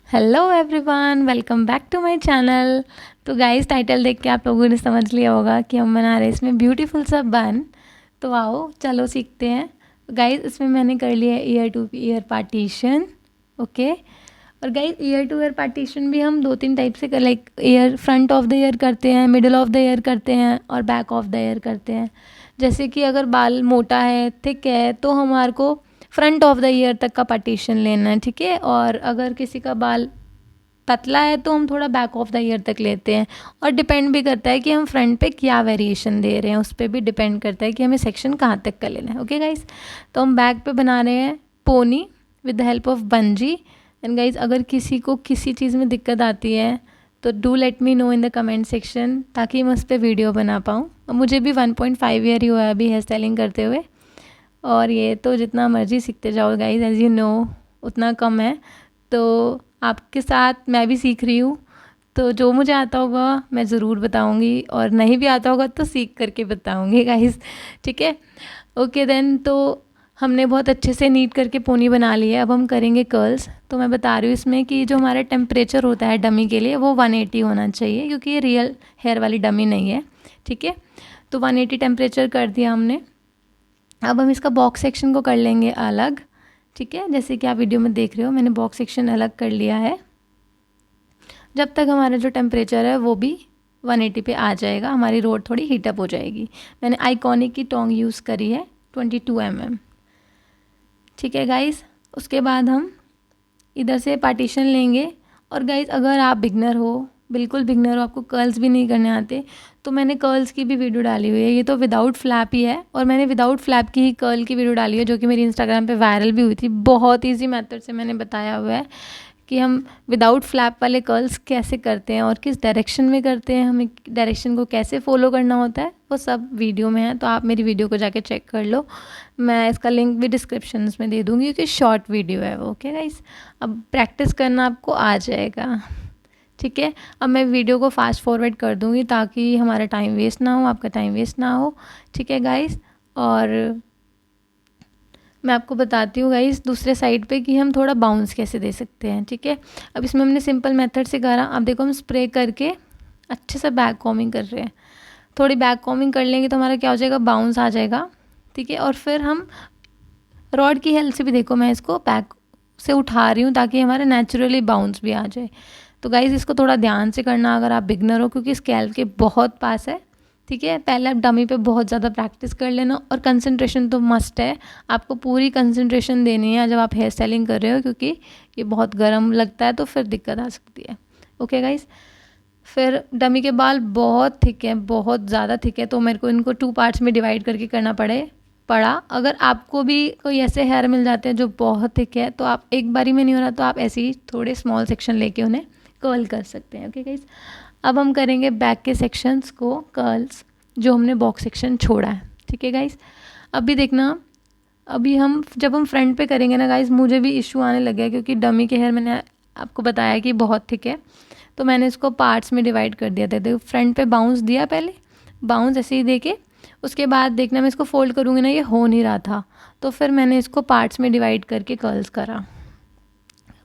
Hello everyone, welcome back to my channel. तो guys, title देख के आप लोगों ने समझ लिया होगा कि हम बना रहे हैं इसमें ब्यूटीफुल सा बन। तो आओ चलो सीखते हैं। गाइस, इसमें मैंने कर लिया है ear to ear partition. Okay. और guys, ear to ear partition भी हम 2-3 टाइप से कर, like ear front of the ear करते हैं, मिडिल ऑफ द ईयर करते हैं और बैक ऑफ द ईयर करते हैं। जैसे कि अगर बाल मोटा है, थिक है, तो हमारे को फ्रंट ऑफ द ईयर तक का पार्टीशन लेना है, ठीक है। और अगर किसी का बाल पतला है तो हम थोड़ा बैक ऑफ द ईयर तक लेते हैं। और डिपेंड भी करता है कि हम फ्रंट पे क्या वेरिएशन दे रहे हैं, उस पर भी डिपेंड करता है कि हमें सेक्शन कहाँ तक का लेना है। ओके गाइस, तो हम बैक पे बना रहे हैं pony with the help of bungee. And guys, अगर किसी को किसी चीज़ में दिक्कत आती है तो do let me know in the comment section, ताकि मैं उस पर वीडियो बना पाऊँ। मुझे भी 1.5 ईयर ही हुआ है अभी हेयर स्टाइलिंग करते हुए, और ये तो जितना मर्जी सीखते जाओ गाइस, एज यू नो उतना कम है। तो आपके साथ मैं भी सीख रही हूँ, तो जो मुझे आता होगा मैं ज़रूर बताऊँगी, और नहीं भी आता होगा तो सीख करके बताऊँगी गाइस, ठीक है। ओके देन, तो हमने बहुत अच्छे से नीट करके पोनी बना ली है। अब हम करेंगे कर्ल्स। तो मैं बता रही हूँ इसमें कि जो हमारा टेम्परेचर होता है डमी के लिए वो 180 होना चाहिए, क्योंकि ये रियल हेयर वाली डमी नहीं है, ठीक है। तो 180 टेम्परेचर कर दिया हमने। अब हम इसका बॉक्स सेक्शन को कर लेंगे अलग, ठीक है। जैसे कि आप वीडियो में देख रहे हो, मैंने बॉक्स सेक्शन अलग कर लिया है। जब तक हमारा जो टेम्परेचर है वो भी 180 पे आ जाएगा, हमारी रोड थोड़ी हीटअप हो जाएगी। मैंने आइकॉनिक की टोंग यूज़ करी है 22 mm, ठीक है गाइस। उसके बाद हम इधर से पार्टीशन लेंगे। और गाइस, अगर आप बिगनर हो, बिल्कुल बिगनर हो, आपको कर्ल्स भी नहीं करने आते, तो मैंने कर्ल्स की भी वीडियो डाली हुई है। ये तो विदाउट फ्लैप ही है, और मैंने विदाउट फ्लैप की ही कर्ल की वीडियो डाली है, जो कि मेरी इंस्टाग्राम पे वायरल भी हुई थी। बहुत ईजी मेथड से मैंने बताया हुआ है कि हम विदाउट फ्लैप वाले कर्ल्स कैसे करते हैं और किस डायरेक्शन में करते हैं, हमें डायरेक्शन को कैसे फॉलो करना होता है, वो सब वीडियो में है। तो आप मेरी वीडियो को जाके चेक कर लो, मैं इसका लिंक भी डिस्क्रिप्शन में दे दूँगी, क्योंकि शॉर्ट वीडियो है वो। ओके गाइस, अब प्रैक्टिस करना आपको आ जाएगा, ठीक है। अब मैं वीडियो को फास्ट फॉरवर्ड कर दूँगी ताकि हमारा टाइम वेस्ट ना हो, आपका टाइम वेस्ट ना हो, ठीक है गाइस। और मैं आपको बताती हूँ गाइस दूसरे साइड पे कि हम थोड़ा बाउंस कैसे दे सकते हैं, ठीक है। अब इसमें हमने सिंपल मेथड से करा। अब देखो, हम स्प्रे करके अच्छे से बैक कॉमिंग कर रहे हैं। थोड़ी बैक कॉमिंग कर लेंगे तो हमारा क्या हो जाएगा, बाउंस आ जाएगा, ठीक है। और फिर हम रॉड की हेल्प से भी, देखो मैं इसको बैक से उठा रही हूँ ताकि हमारे नेचुरली बाउंस भी आ जाए। तो गाइज़, इसको थोड़ा ध्यान से करना अगर आप बिगनर हो, क्योंकि स्कैल्प के बहुत पास है, ठीक है। पहले आप डमी पे बहुत ज़्यादा प्रैक्टिस कर लेना, और कंसंट्रेशन तो मस्ट है, आपको पूरी कंसंट्रेशन देनी है जब आप हेयर स्टाइलिंग कर रहे हो, क्योंकि ये बहुत गर्म लगता है तो फिर दिक्कत आ सकती है। ओके गाइज़, फिर डमी के बाल बहुत थिक है, बहुत ज़्यादा थिक है, तो मेरे को इनको 2 पार्ट्स में डिवाइड करके करना पड़ा। अगर आपको भी कोई ऐसे हेयर मिल जाते हैं जो बहुत थिक है, तो आप एक बारी में नहीं हो रहा तो आप ऐसे ही थोड़े स्मॉल सेक्शन लेके उन्हें कर्ल कर सकते हैं। ओके गाइज, अब हम करेंगे बैक के सेक्शंस को कर्ल्स, जो हमने बॉक्स सेक्शन छोड़ा है, ठीक है गाइज। अभी देखना, अभी जब हम फ्रंट पे करेंगे ना गाइज, मुझे भी इशू आने लगे हैं, क्योंकि डमी के हेयर मैंने आपको बताया कि बहुत थिक है, तो मैंने इसको पार्ट्स में डिवाइड कर दिया था। देखो, फ्रंट पे बाउंस दिया, पहले बाउंस ऐसे ही दे के, उसके बाद देखना मैं इसको फोल्ड करूँगी ना, ये हो नहीं रहा था, तो फिर मैंने इसको पार्ट्स में डिवाइड करके कर्ल्स करा।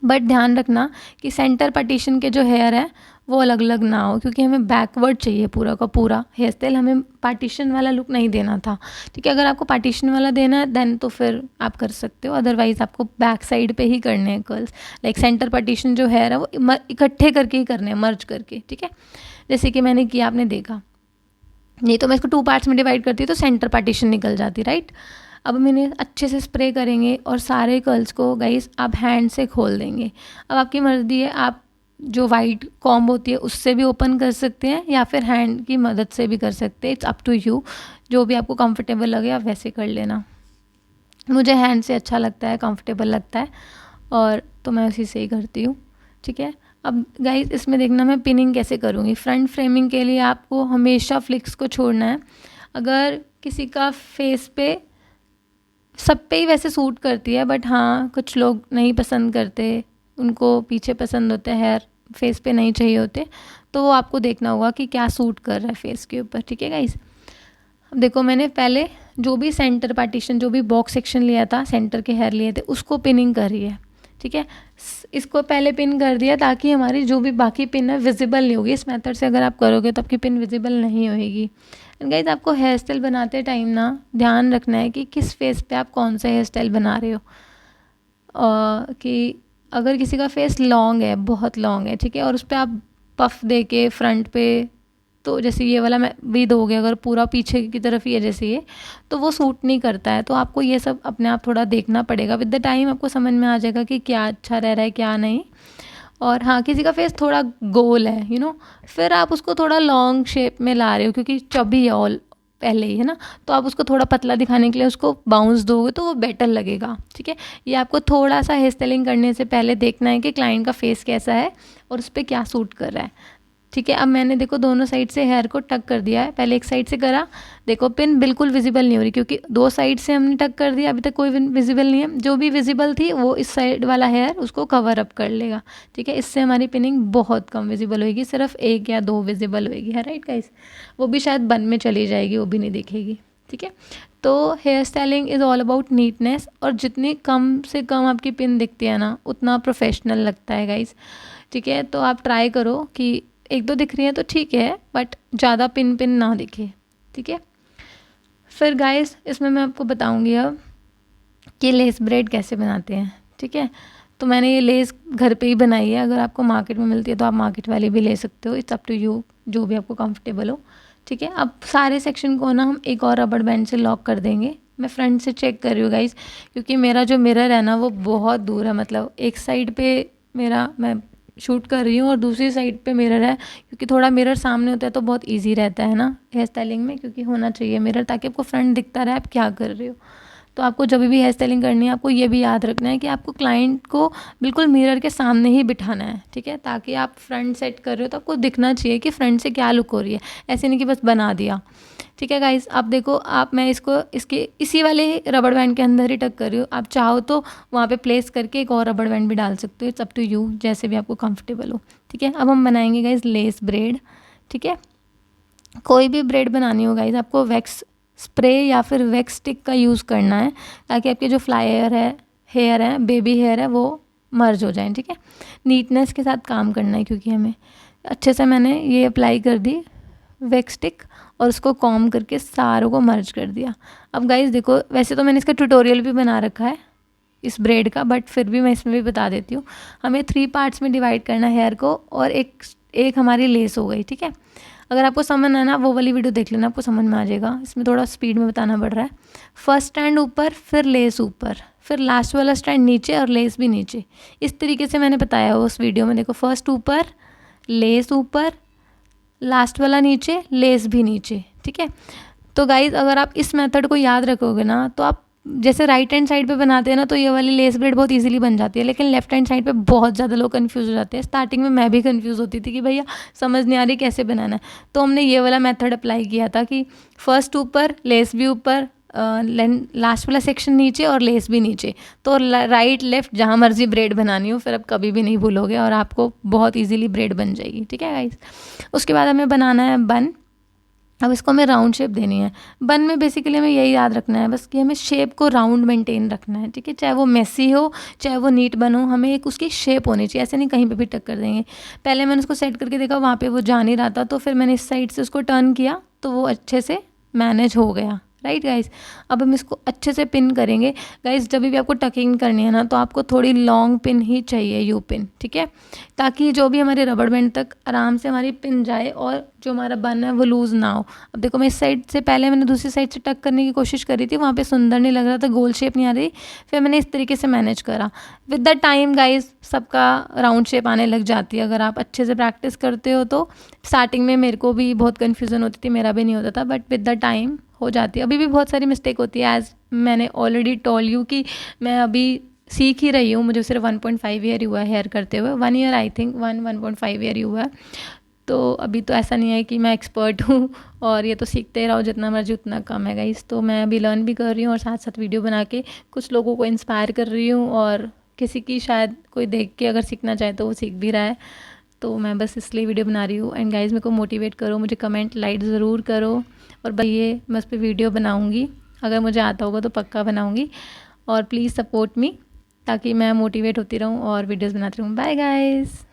बट ध्यान रखना कि सेंटर पार्टीशन के जो हेयर है वो अलग अलग ना हो, क्योंकि हमें बैकवर्ड चाहिए पूरा का पूरा हेयर स्टाइल, हमें पार्टीशन वाला लुक नहीं देना था, ठीक है। अगर आपको पार्टीशन वाला देना है देन तो फिर आप कर सकते हो, अदरवाइज आपको बैक साइड पे ही करने हैं कर्ल्स। लाइक सेंटर पार्टीशन जो हेयर है वो इकट्ठे करके ही करने हैं, मर्ज करके, ठीक है। जैसे कि मैंने किया, आपने देखा, नहीं तो मैं इसको 2 पार्ट्स में डिवाइड करती तो सेंटर पार्टीशन निकल जाती, राइट। अब मैंने अच्छे से स्प्रे करेंगे और सारे कर्ल्स को गाइस आप हैंड से खोल देंगे। अब आपकी मर्ज़ी है, आप जो वाइट कॉम्ब होती है उससे भी ओपन कर सकते हैं, या फिर हैंड की मदद से भी कर सकते हैं, इट्स अप टू यू, जो भी आपको कंफर्टेबल लगे आप वैसे कर लेना। मुझे हैंड से अच्छा लगता है, कंफर्टेबल लगता है, और तो मैं उसी से ही करती हूँ, ठीक है। अब गाइस, इसमें देखना मैं पिनिंग कैसे करूँगी। फ्रंट फ्रेमिंग के लिए आपको हमेशा फ्लिक्स को छोड़ना है। अगर किसी का फेस पे, सब पे ही वैसे सूट करती है, बट हाँ कुछ लोग नहीं पसंद करते, उनको पीछे पसंद होते हैं हेयर, फेस पे नहीं चाहिए होते, तो वो आपको देखना होगा कि क्या सूट कर रहा है फेस के ऊपर, ठीक है गाइस। अब देखो, मैंने पहले जो भी सेंटर पार्टीशन, जो भी बॉक्स सेक्शन लिया था, सेंटर के हेयर लिए थे, उसको पिनिंग करी है, ठीक है। इसको पहले पिन कर दिया ताकि हमारी जो भी बाकी पिन है विजिबल नहीं होगी। इस मेथड से अगर आप करोगे तो आपकी पिन विजिबल नहीं होगी। एंड गाइस आपको हेयर स्टाइल बनाते टाइम ना ध्यान रखना है कि किस फेस पे आप कौन सा हेयर स्टाइल बना रहे हो। कि अगर किसी का फेस लॉन्ग है, बहुत लॉन्ग है, ठीक है, और उस पर आप पफ दे के फ्रंट पे, तो जैसे ये वाला मैं भी दोगे अगर पूरा पीछे की तरफ ही है जैसे ये, तो वो सूट नहीं करता है। तो आपको ये सब अपने आप थोड़ा देखना पड़ेगा। विद द टाइम आपको समझ में आ जाएगा कि क्या अच्छा रह रहा है क्या नहीं। और हाँ, किसी का फेस थोड़ा गोल है फिर आप उसको थोड़ा लॉन्ग शेप में ला रहे हो क्योंकि चबी है ऑल पहले ही, है ना, तो आप उसको थोड़ा पतला दिखाने के लिए उसको बाउंस दोगे तो वो बेटर लगेगा। ठीक है, ये आपको थोड़ा सा हेयर स्टाइलिंग करने से पहले देखना है कि क्लाइंट का फेस कैसा है और उस पर क्या सूट कर रहा है। ठीक है, अब मैंने देखो दोनों साइड से हेयर को टक कर दिया है। पहले एक साइड से करा, देखो पिन बिल्कुल विजिबल नहीं हो रही क्योंकि दो साइड से हमने टक कर दिया, अभी तक कोई विजिबल नहीं है। जो भी विजिबल थी वो इस साइड वाला हेयर उसको कवर अप कर लेगा। ठीक है, इससे हमारी पिनिंग बहुत कम विजिबल होगी, सिर्फ 1 या 2 विजिबल होगी, है राइट गाइस। वो भी शायद बन में चली जाएगी, वो भी नहीं दिखेगी। ठीक है, तो hair styling is all about neatness, और जितनी कम से कम आपकी पिन दिखती है ना उतना प्रोफेशनल लगता है गाइस। ठीक है, तो आप ट्राई करो कि 1-2 दिख रही है तो ठीक है, बट ज़्यादा पिन ना दिखे। ठीक है, फिर गाइस इसमें मैं आपको बताऊंगी अब कि लेस ब्रेड कैसे बनाते हैं। ठीक है, तो मैंने ये लेस घर पे ही बनाई है। अगर आपको मार्केट में मिलती है तो आप मार्केट वाली भी ले सकते हो, इट्स अप टू यू, जो भी आपको कंफर्टेबल हो। ठीक है, अब सारे सेक्शन को ना हम एक और रबड़ बैंड से लॉक कर देंगे। मैं फ्रंट से चेक कर रही हूँ गाइस, क्योंकि मेरा जो मिरर है ना वो बहुत दूर है, मतलब एक साइड पे मेरा मैं शूट कर रही हूँ और दूसरी साइड पे मिरर है, क्योंकि थोड़ा मिरर सामने होता है तो बहुत इजी रहता है ना हेयर स्टाइलिंग में, क्योंकि होना चाहिए मिरर ताकि आपको फ्रंट दिखता रहे आप क्या कर रहे हो। तो आपको जब भी हेयर स्टाइलिंग करनी है आपको ये भी याद रखना है कि आपको क्लाइंट को बिल्कुल मिरर के सामने ही बिठाना है। ठीक है, ताकि आप फ्रंट सेट कर रहे हो तो आपको दिखना चाहिए कि फ्रंट से क्या लुक हो रही है, ऐसे नहीं कि बस बना दिया। ठीक है गाइस, आप देखो, आप मैं इसको इसके इसी वाले रबड़ बैंड के अंदर ही टक कर रही हूँ। आप चाहो तो वहाँ पे प्लेस करके एक और रबड़ बैंड भी डाल सकते हो, इट्स अप टू यू, जैसे भी आपको कंफर्टेबल हो। ठीक है, अब हम बनाएंगे गाइस लेस ब्रेड। ठीक है, कोई भी ब्रेड बनानी हो गाइस आपको वैक्स स्प्रे या फिर वैक्स स्टिक का यूज़ करना है, ताकि आपके जो फ्लायर है हेयर है, बेबी हेयर है, वो मर्ज हो जाए। ठीक है, नीटनेस के साथ काम करना है क्योंकि हमें अच्छे से मैंने ये अप्लाई कर दी वैक्स स्टिक और उसको कॉम करके सारों को मर्ज कर दिया। अब गाइस देखो, वैसे तो मैंने इसका ट्यूटोरियल भी बना रखा है इस ब्रेड का, बट फिर भी मैं इसमें भी बता देती हूँ। हमें 3 पार्ट्स में डिवाइड करना है हेयर को, और एक हमारी लेस हो गई। ठीक है, अगर आपको समझ आना वो वाली वीडियो देख लेना, आपको समझ में आ जाएगा। इसमें थोड़ा स्पीड में बताना पड़ रहा है। फर्स्ट स्टैंड ऊपर, फिर लेस ऊपर, फिर लास्ट वाला स्टैंड नीचे और लेस भी नीचे। इस तरीके से मैंने बताया उस वीडियो में। देखो, फर्स्ट ऊपर, लेस ऊपर, लास्ट वाला नीचे, लेस भी नीचे। ठीक है, तो गाइज अगर आप इस मेथड को याद रखोगे ना तो आप जैसे राइट हैंड साइड पे बनाते हैं ना तो ये वाली लेस ब्रेड बहुत इजीली बन जाती है, लेकिन लेफ्ट हैंड साइड पे बहुत ज़्यादा लोग कंफ्यूज हो जाते हैं। स्टार्टिंग में मैं भी कंफ्यूज होती थी कि भैया समझ नहीं आ रही कैसे बनाना है, तो हमने ये वाला मेथड अप्लाई किया था कि फर्स्ट ऊपर, लेस भी ऊपर, लास्ट वाला सेक्शन नीचे और लेस भी नीचे। तो राइट लेफ्ट जहाँ मर्जी ब्रेड बनानी हो, फिर आप कभी भी नहीं भूलोगे और आपको बहुत ईजिली ब्रेड बन जाएगी। ठीक है गाइज, उसके बाद हमें बनाना है बन। अब इसको हमें राउंड शेप देनी है। बन में बेसिकली हमें यही याद रखना है बस कि हमें शेप को राउंड मेंटेन रखना है। ठीक है, चाहे वो मेसी हो चाहे वो नीट बन हो, हमें एक उसकी शेप होनी चाहिए, ऐसे नहीं कहीं पे भी टक कर देंगे। पहले मैंने उसको सेट करके देखा, वहाँ पे वो जा नहीं रहा था, तो फिर मैंने इस साइड से उसको टर्न किया तो वो अच्छे से मैनेज हो गया। राइट गाइज, अब हम इसको अच्छे से पिन करेंगे। गाइज जब भी आपको टकिंग करनी है ना तो आपको थोड़ी लॉन्ग पिन ही चाहिए, यू पिन। ठीक है, ताकि जो भी हमारे रबड़ बैंड तक आराम से हमारी पिन जाए और जो हमारा बन है वो लूज़ ना हो। अब देखो, मैं इस साइड से पहले मैंने दूसरी साइड से टक करने की कोशिश करी थी, वहाँ पे सुंदर नहीं लग रहा था, गोल शेप नहीं आ रही, फिर मैंने इस तरीके से मैनेज करा। विद द टाइम गाइज सबका राउंड शेप आने लग जाती है, अगर आप अच्छे से प्रैक्टिस करते हो तो। स्टार्टिंग में मेरे को भी बहुत कन्फ्यूज़न होती थी, मेरा भी नहीं होता था, बट विद द टाइम हो जाती है। अभी भी बहुत सारी मिस्टेक होती है, एज मैंने ऑलरेडी टोल यू कि मैं अभी सीख ही रही हूँ। मुझे सिर्फ 1.5 ईयर ही हुआ है हेयर करते हुए, 1 ईयर आई थिंक, 1.5 ईयर ही हुआ है। तो अभी तो ऐसा नहीं है कि मैं एक्सपर्ट हूँ, और ये तो सीखते ही रहो, जितना मर्जी उतना कम है गाइस। तो मैं अभी लर्न भी कर रही हूँ और साथ साथ वीडियो बना के कुछ लोगों को इंस्पायर कर रही हूँ, और किसी की शायद कोई देख के अगर सीखना चाहे तो वो सीख भी रहा है। तो मैं बस इसलिए वीडियो बना रही हूँ। एंड गाइस मेरे को मोटिवेट करो, मुझे कमेंट लाइक ज़रूर करो, और भाई मैं उस पर वीडियो बनाऊँगी, अगर मुझे आता होगा तो पक्का बनाऊँगी। और प्लीज़ सपोर्ट मी। ताकि मैं मोटिवेट होती रहूँ और वीडियोस बनाती रहूँ। Bye guys.